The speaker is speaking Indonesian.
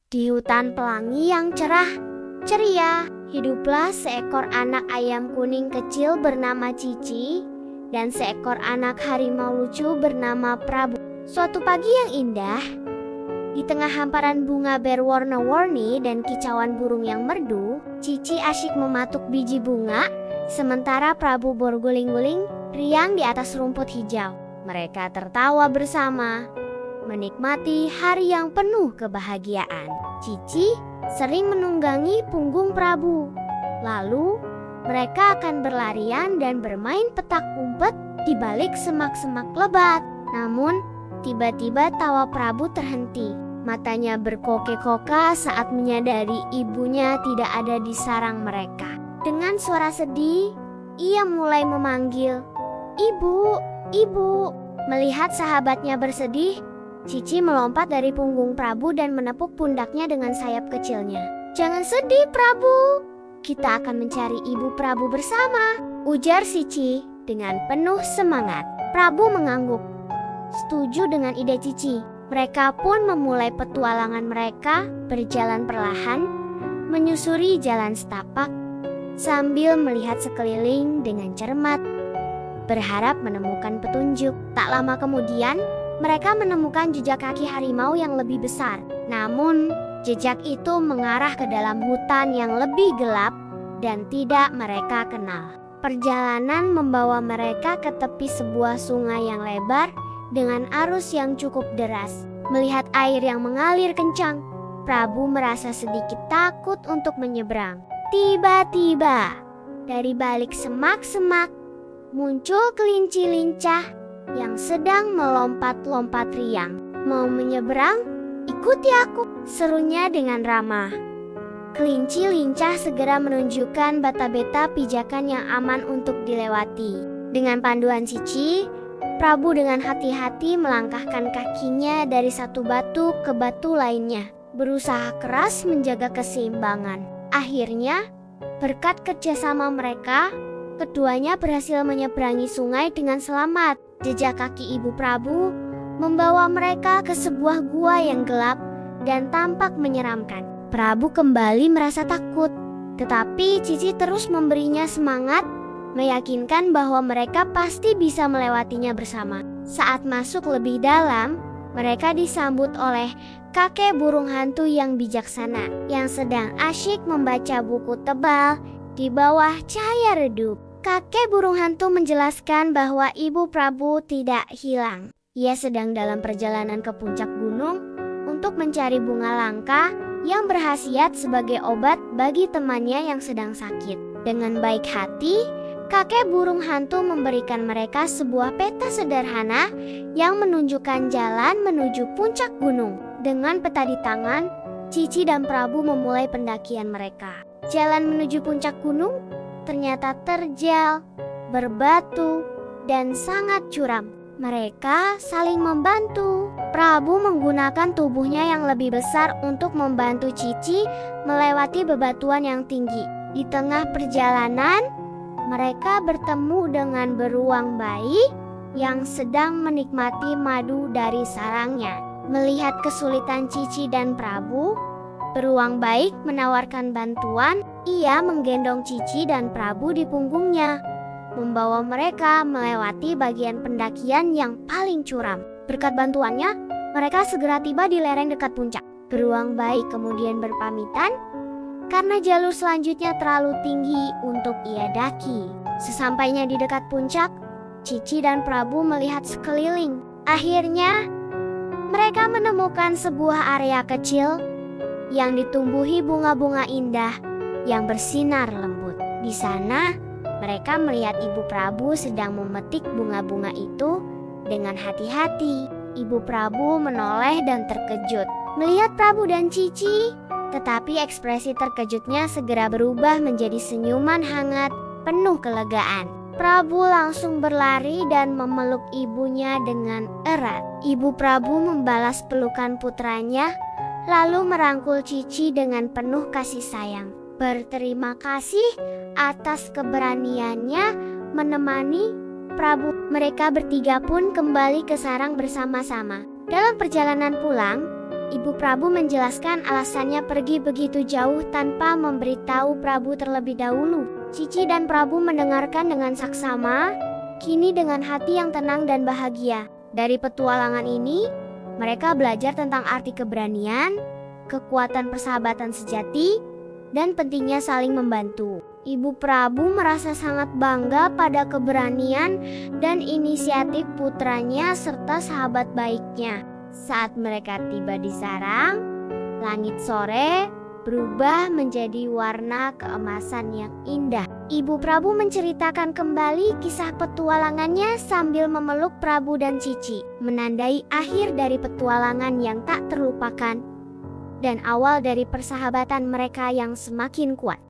Di hutan pelangi yang cerah, ceria, hiduplah seekor anak ayam kuning kecil bernama Cici dan seekor anak harimau lucu bernama Prabu. Suatu pagi yang indah, di tengah hamparan bunga berwarna-warni dan kicauan burung yang merdu, Cici asyik mematuk biji bunga, sementara Prabu berguling-guling riang di atas rumput hijau. Mereka tertawa bersama, menikmati hari yang penuh kebahagiaan. Cici sering menunggangi punggung Prabu. Lalu, mereka akan berlarian dan bermain petak umpet di balik semak-semak lebat. Namun, tiba-tiba tawa Prabu terhenti. Matanya berkoke-koka saat menyadari ibunya tidak ada di sarang mereka. Dengan suara sedih, ia mulai memanggil, "Ibu, ibu." Melihat sahabatnya bersedih, Cici melompat dari punggung Prabu dan menepuk pundaknya dengan sayap kecilnya. "Jangan sedih, Prabu. Kita akan mencari ibu Prabu bersama," ujar Cici dengan penuh semangat. Prabu mengangguk, setuju dengan ide Cici. Mereka pun memulai petualangan mereka, berjalan perlahan, menyusuri jalan setapak, sambil melihat sekeliling dengan cermat, berharap menemukan petunjuk. Tak lama kemudian, mereka menemukan jejak kaki harimau yang lebih besar. Namun, jejak itu mengarah ke dalam hutan yang lebih gelap dan tidak mereka kenal. Perjalanan membawa mereka ke tepi sebuah sungai yang lebar dengan arus yang cukup deras. Melihat air yang mengalir kencang, Prabu merasa sedikit takut untuk menyeberang. Tiba-tiba, dari balik semak-semak, muncul kelinci lincah yang sedang melompat-lompat riang. "Mau menyeberang? Ikuti aku," serunya dengan ramah. Kelinci lincah segera menunjukkan bata-bata pijakan yang aman untuk dilewati. Dengan panduan Cici, Prabu dengan hati-hati melangkahkan kakinya dari satu batu ke batu lainnya, berusaha keras menjaga keseimbangan. Akhirnya, berkat kerjasama mereka, keduanya berhasil menyeberangi sungai dengan selamat. Jejak kaki ibu Prabu membawa mereka ke sebuah gua yang gelap dan tampak menyeramkan. Prabu kembali merasa takut, tetapi Cici terus memberinya semangat, meyakinkan bahwa mereka pasti bisa melewatinya bersama. Saat masuk lebih dalam, mereka disambut oleh kakek burung hantu yang bijaksana, yang sedang asyik membaca buku tebal di bawah cahaya redup. Kakek burung hantu menjelaskan bahwa ibu Prabu tidak hilang. Ia sedang dalam perjalanan ke puncak gunung untuk mencari bunga langka yang berkhasiat sebagai obat bagi temannya yang sedang sakit. Dengan baik hati, kakek burung hantu memberikan mereka sebuah peta sederhana yang menunjukkan jalan menuju puncak gunung. Dengan peta di tangan, Cici dan Prabu memulai pendakian mereka. Jalan menuju puncak gunung ternyata terjal, berbatu, dan sangat curam. Mereka saling membantu. Prabu menggunakan tubuhnya yang lebih besar untuk membantu Cici melewati bebatuan yang tinggi. Di tengah perjalanan, mereka bertemu dengan beruang bayi yang sedang menikmati madu dari sarangnya. Melihat kesulitan Cici dan Prabu, beruang baik menawarkan bantuan. Ia menggendong Cici dan Prabu di punggungnya, membawa mereka melewati bagian pendakian yang paling curam. Berkat bantuannya, mereka segera tiba di lereng dekat puncak. Beruang baik kemudian berpamitan karena jalur selanjutnya terlalu tinggi untuk ia daki. Sesampainya di dekat puncak, Cici dan Prabu melihat sekeliling. Akhirnya, mereka menemukan sebuah area kecil yang ditumbuhi bunga-bunga indah yang bersinar lembut. Di sana, mereka melihat ibu Prabu sedang memetik bunga-bunga itu dengan hati-hati. Ibu Prabu menoleh dan terkejut melihat Prabu dan Cici, tetapi ekspresi terkejutnya segera berubah menjadi senyuman hangat penuh kelegaan. Prabu langsung berlari dan memeluk ibunya dengan erat. Ibu Prabu membalas pelukan putranya, lalu merangkul Cici dengan penuh kasih sayang. Berterima kasih atas keberaniannya menemani Prabu. Mereka bertiga pun kembali ke sarang bersama-sama. Dalam perjalanan pulang, Ibu Prabu menjelaskan alasannya pergi begitu jauh tanpa memberitahu Prabu terlebih dahulu. Cici dan Prabu mendengarkan dengan saksama, kini dengan hati yang tenang dan bahagia. Dari petualangan ini, mereka belajar tentang arti keberanian, kekuatan persahabatan sejati, dan pentingnya saling membantu. Ibu Prabu merasa sangat bangga pada keberanian dan inisiatif putranya serta sahabat baiknya. Saat mereka tiba di sarang, langit sore berubah menjadi warna keemasan yang indah. Ibu Prabu menceritakan kembali kisah petualangannya sambil memeluk Prabu dan Cici, menandai akhir dari petualangan yang tak terlupakan dan awal dari persahabatan mereka yang semakin kuat.